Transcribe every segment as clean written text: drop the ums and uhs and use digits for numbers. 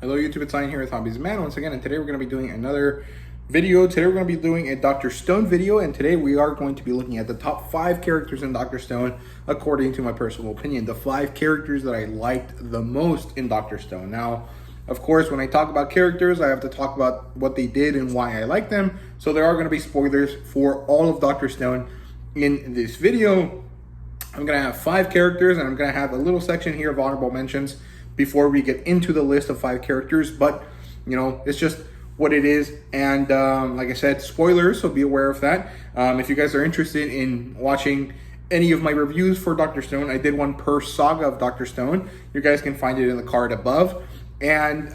Hello YouTube, it's Ian here with Hobbies Man once again, and today we're going to be doing another video. Today we're going to be doing a Dr. Stone video, and today we are going to be looking at the top 5 characters in Dr. Stone according to my personal opinion. The 5 characters that I liked the most in Dr. Stone. Now, of course, when I talk about characters, I have to talk about what they did and why I like them. So there are going to be spoilers for all of Dr. Stone in this video. I'm going to have 5 characters, and I'm going to have a little section here of honorable mentions before we get into the list of 5 characters, but you know, it's just what it is. And like I said, spoilers, so be aware of that. If you guys are interested in watching any of my reviews for Dr. Stone, I did one per saga of Dr. Stone. You guys can find it in the card above. And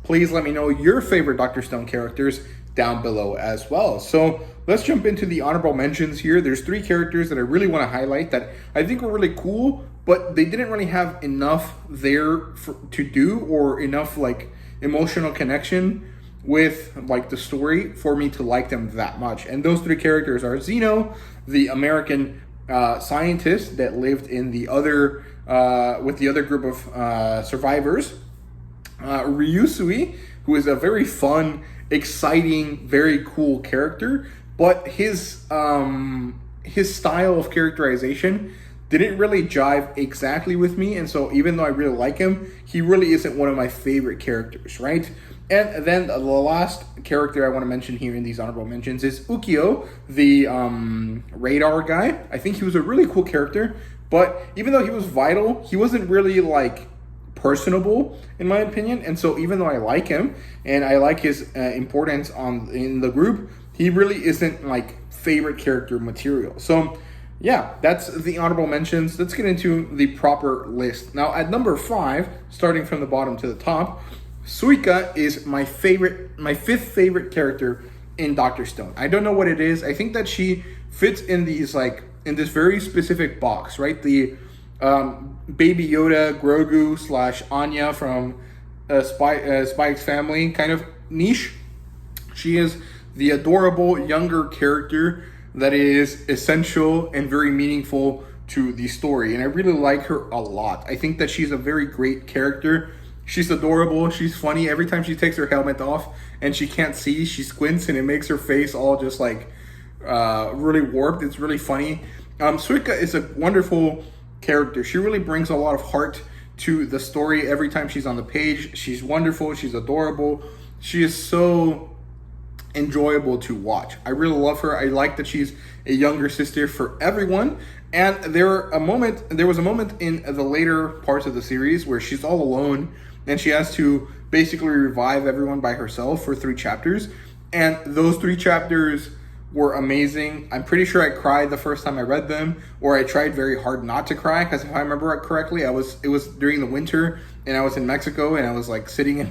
please let me know your favorite Dr. Stone characters down below as well. So let's jump into the honorable mentions here. There's 3 characters that I really want to highlight that I think were really cool, but they didn't really have enough there to do, or enough like emotional connection with like the story for me to like them that much. And those 3 characters are Zeno, the American scientist that lived in the other with the other group of survivors, Ryusui, who is a very fun, exciting, very cool character, but his style of characterization didn't really jive exactly with me, and so even though I really like him, he really isn't one of my favorite characters, right? And then the last character I want to mention here in these honorable mentions is Ukyo, the radar guy. I think he was a really cool character, but even though he was vital, he wasn't really like personable in my opinion. And so even though I like him and I like his importance in the group, he really isn't like favorite character material. So yeah, that's the honorable mentions. Let's get into the proper list. Now at number 5, starting from the bottom to the top, Suika is my 5th favorite character in Dr. Stone. I don't know what it is. I think that she fits in these like in this very specific box, right? The Baby Yoda, Grogu / Anya from Spike's Family kind of niche. She is the adorable younger character that is essential and very meaningful to the story, and I really like her a lot. I think that she's a very great character. She's adorable, she's funny. Every time she takes her helmet off and she can't see, she squints and it makes her face all just like really warped. It's really funny. Suika is a wonderful character. She really brings a lot of heart to the story every time she's on the page. She's wonderful, she's adorable, she is so enjoyable to watch. I really love her. I like that she's a younger sister for everyone. And there was a moment in the later parts of the series where she's all alone and she has to basically revive everyone by herself for 3 chapters. And those 3 chapters were amazing. I'm pretty sure I cried the first time I read them, or I tried very hard not to cry, because if I remember it correctly, it was during the winter and I was in Mexico, and I was like sitting in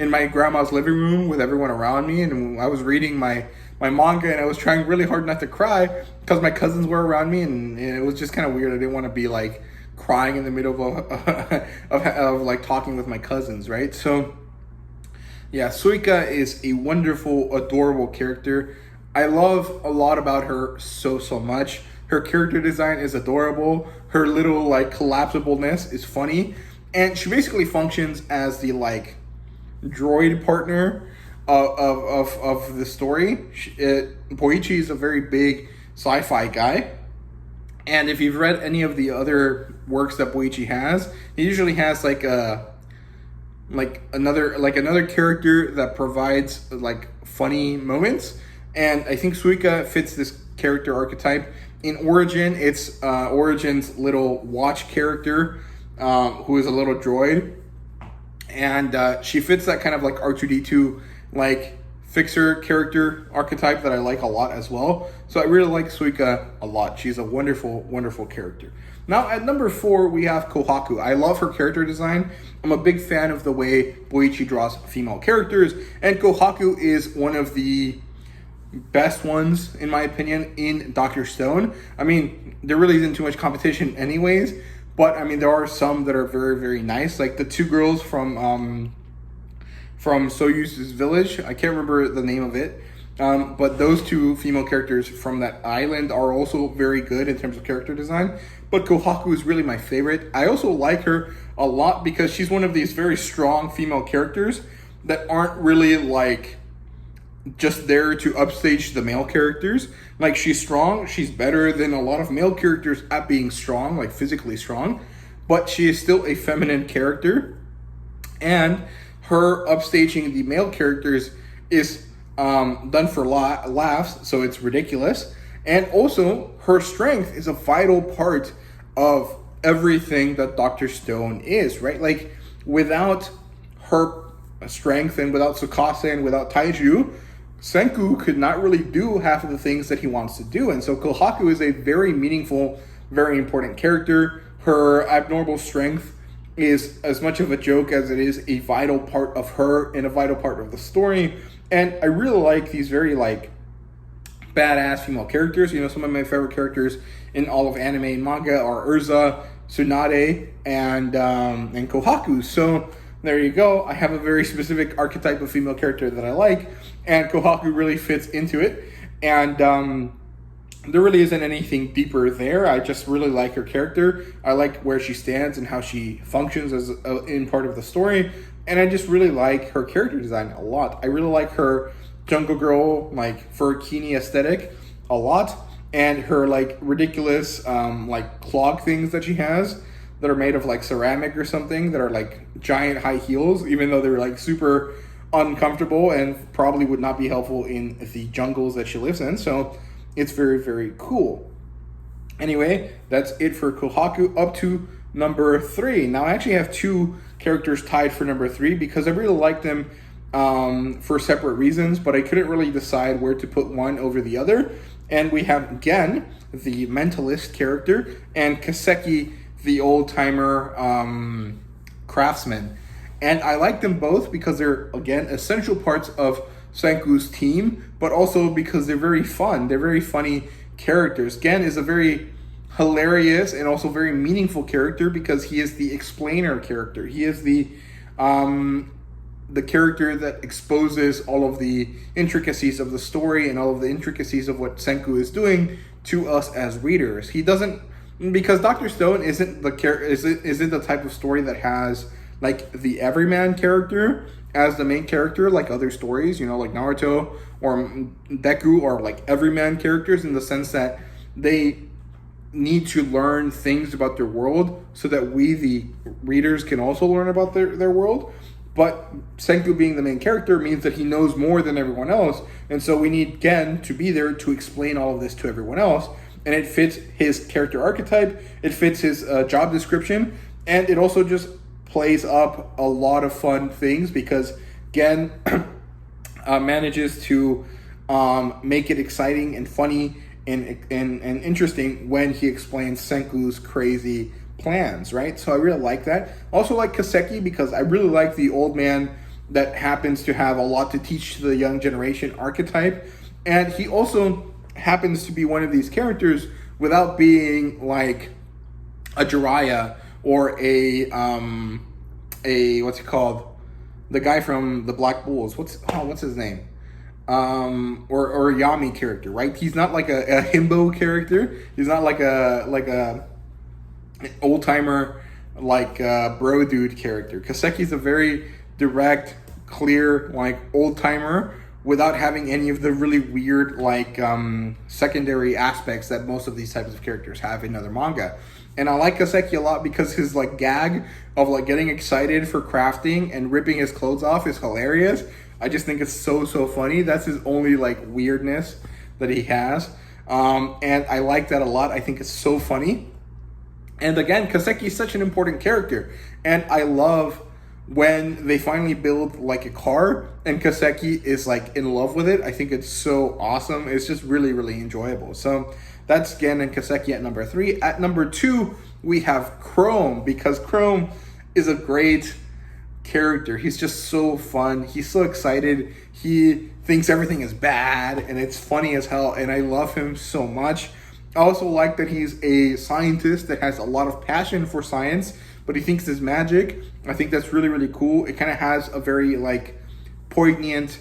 my grandma's living room with everyone around me, and I was reading my manga, and I was trying really hard not to cry because my cousins were around me, and it was just kind of weird. I didn't want to be like crying in the middle of like talking with my cousins, right? So yeah, Suika is a wonderful, adorable character. I love a lot about her so much. Her character design is adorable. Her little like collapsibleness is funny, and she basically functions as the like droid partner of the story. Boichi is a very big sci-fi guy, and if you've read any of the other works that Boichi has, he usually has like another character that provides like funny moments. And I think Suika fits this character archetype. In Origin, it's Origin's little watch character, who is a little droid. And she fits that kind of like R2-D2 like fixer character archetype that I like a lot as well. So I really like Suika a lot. She's a wonderful, wonderful character. Now at number 4, we have Kohaku. I love her character design. I'm a big fan of the way Boichi draws female characters. And Kohaku is one of the best ones, in my opinion, in Dr. Stone. I mean, there really isn't too much competition anyways, but I mean, there are some that are very, very nice. Like the 2 girls from Soyuz's village. I can't remember the name of it. But those two female characters from that island are also very good in terms of character design. But Kohaku is really my favorite. I also like her a lot because she's one of these very strong female characters that aren't really like just there to upstage the male characters. Like, she's strong, she's better than a lot of male characters at being strong, like physically strong, but she is still a feminine character. And her upstaging the male characters is done for laughs, so it's ridiculous. And also, her strength is a vital part of everything that Dr. Stone is, right? Like, without her strength and without Tsukasa and without Taiju, Senku could not really do half of the things that he wants to do. And so Kohaku is a very meaningful, very important character. Her abnormal strength is as much of a joke as it is a vital part of her and a vital part of the story. And I really like these very like badass female characters. You know, some of my favorite characters in all of anime and manga are Urza, Tsunade, and Kohaku. So there you go. I have a very specific archetype of female character that I like, and Kohaku really fits into it. And there really isn't anything deeper there. I just really like her character. I like where she stands and how she functions as in part of the story. And I just really like her character design a lot. I really like her Jungle Girl, like, furkini aesthetic a lot. And her, like, ridiculous, like, clog things that she has that are made of, like, ceramic or something, that are, like, giant high heels, even though they're, like, super uncomfortable and probably would not be helpful in the jungles that she lives in. So it's very, very cool. Anyway, that's it for Kohaku up to number 3. Now, I actually have 2 characters tied for number 3 because I really like them for separate reasons, but I couldn't really decide where to put one over the other. And we have Gen, the mentalist character, and Kaseki, the old-timer craftsman. And I like them both because they're, again, essential parts of Senku's team, but also because they're very fun. They're very funny characters. Gen is a very hilarious and also very meaningful character because he is the explainer character. He is the character that exposes all of the intricacies of the story and all of the intricacies of what Senku is doing to us as readers. He doesn't, because Dr. Stone isn't the type of story that has like the everyman character as the main character, like other stories, you know, like Naruto or Deku are like everyman characters in the sense that they need to learn things about their world so that we, the readers, can also learn about their world. But Senku being the main character means that he knows more than everyone else. And so we need Gen to be there to explain all of this to everyone else. And it fits his character archetype, it fits his job description, and it also just plays up a lot of fun things because Gen manages to make it exciting and funny and interesting when he explains Senku's crazy plans, right? So I really like that. Also like Kaseki because I really like the old man that happens to have a lot to teach to the young generation archetype. And he also happens to be one of these characters without being like a Jiraiya or a what's it called? The guy from the Black Bulls. What's his name? Or a Yami character, right? He's not like a himbo character. He's not like a old timer like bro dude character. Kaseki's a very direct, clear, like old timer without having any of the really weird like secondary aspects that most of these types of characters have in other manga. And I like Kaseki a lot because his like gag of like getting excited for crafting and ripping his clothes off is hilarious. I just think it's so funny. That's his only like weirdness that he has. And I like that a lot. I think it's so funny. And again, Kaseki is such an important character. And I love when they finally build like a car and Kaseki is like in love with it. I think it's so awesome. It's just really, really enjoyable. So that's Gen and Kaseki at number 3. At number 2, we have Chrome because Chrome is a great character. He's just so fun. He's so excited. He thinks everything is bad and it's funny as hell. And I love him so much. I also like that he's a scientist that has a lot of passion for science, but he thinks it's magic. I think that's really, really cool. It kind of has a very like poignant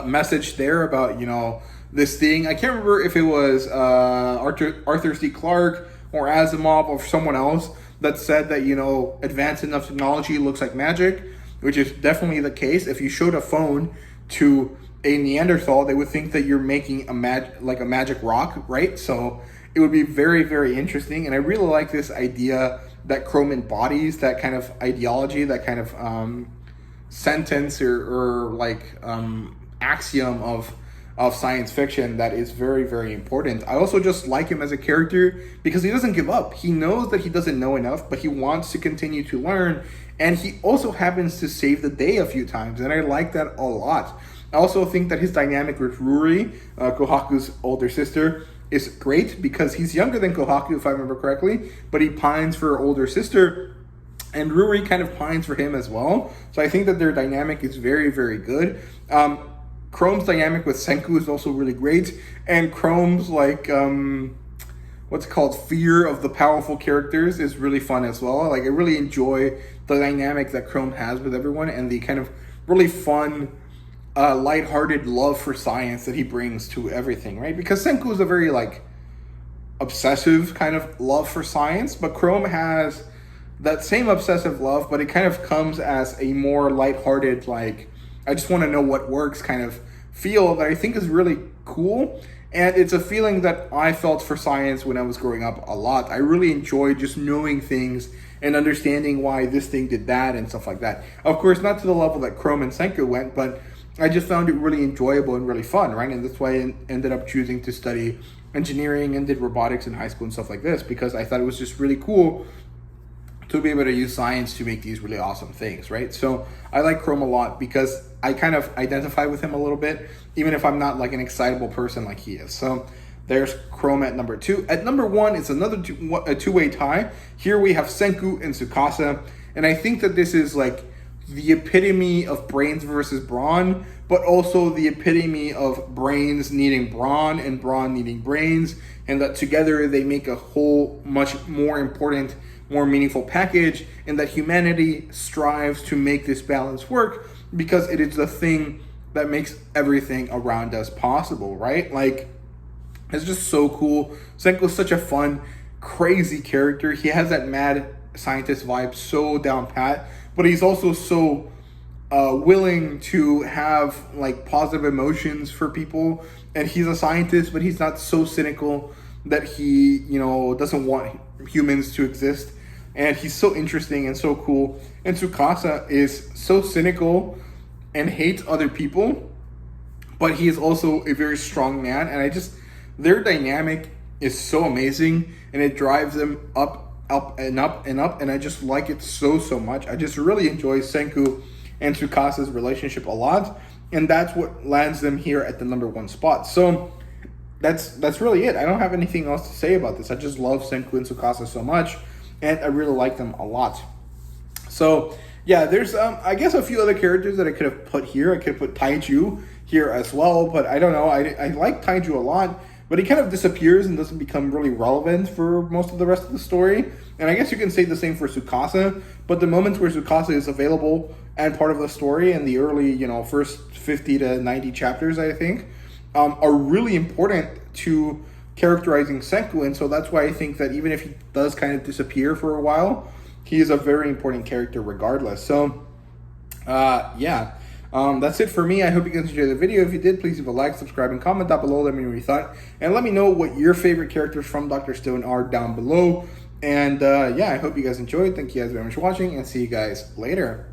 message there about, you know, this thing. I can't remember if it was Arthur C. Clarke or Asimov or someone else that said that, you know, advanced enough technology looks like magic, which is definitely the case. If you showed a phone to a Neanderthal, they would think that you're making a magic rock, right? So it would be very, very interesting. And I really like this idea that Chrome embodies that kind of ideology, that kind of sentence or like axiom of science fiction that is very, very important. I also just like him as a character because he doesn't give up. He knows that he doesn't know enough, but he wants to continue to learn. And he also happens to save the day a few times. And I like that a lot. I also think that his dynamic with Ruri, Kohaku's older sister, is great because he's younger than Kohaku, if I remember correctly, but he pines for her older sister. And Ruri kind of pines for him as well. So I think that their dynamic is very, very good. Chrome's dynamic with Senku is also really great. And Chrome's like, what's it called, fear of the powerful characters is really fun as well. Like, I really enjoy the dynamic that Chrome has with everyone and the kind of really fun, lighthearted love for science that he brings to everything, right? Because Senku is a very, like, obsessive kind of love for science, but Chrome has that same obsessive love, but it kind of comes as a more lighthearted, like, I just want to know what works kind of feel that I think is really cool. And it's a feeling that I felt for science when I was growing up a lot. I really enjoyed just knowing things and understanding why this thing did that and stuff like that. Of course, not to the level that Chrome and Senku went, but I just found it really enjoyable and really fun, right? And that's why I ended up choosing to study engineering and did robotics in high school and stuff like this, because I thought it was just really cool to be able to use science to make these really awesome things, right? So I like Chrome a lot because I kind of identify with him a little bit, even if I'm not like an excitable person like he is. So there's Chrome at number 2. At number 1, it's another two-way tie. Here we have Senku and Tsukasa, and I think that this is like the epitome of brains versus brawn, but also the epitome of brains needing brawn and brawn needing brains, and that together they make a whole much more important, more meaningful package, and that humanity strives to make this balance work because it is the thing that makes everything around us possible, right? Like, it's just so cool. Senku's such a fun, crazy character. He has that mad scientist vibe so down pat, but he's also so willing to have like positive emotions for people. And he's a scientist, but he's not so cynical that he, you know, doesn't want humans to exist. And he's so interesting and so cool. And Tsukasa is so cynical and hates other people, but he is also a very strong man. And their dynamic is so amazing, and it drives them up and up and up. And I just like it so much. I just really enjoy Senku and Tsukasa's relationship a lot. And that's what lands them here at the number 1 spot. So that's really it. I don't have anything else to say about this. I just love Senku and Tsukasa so much, and I really like them a lot. So yeah, there's I guess a few other characters that I could have put here. I could put Taiju here as well, but I don't know. I like Taiju a lot, but he kind of disappears and doesn't become really relevant for most of the rest of the story. And I guess you can say the same for Tsukasa, but the moments where Tsukasa is available and part of the story in the early, you know, first 50 to 90 chapters, I think, are really important to characterizing Senku. And so that's why I think that even if he does kind of disappear for a while, he is a very important character regardless. So yeah, that's it for me. I hope you guys enjoyed the video. If you did, please leave a like, subscribe, and comment down below. Let me know what you thought, and let me know what your favorite characters from Dr. Stone are down below. And yeah, I hope you guys enjoyed. Thank you guys very much for watching, and see you guys later.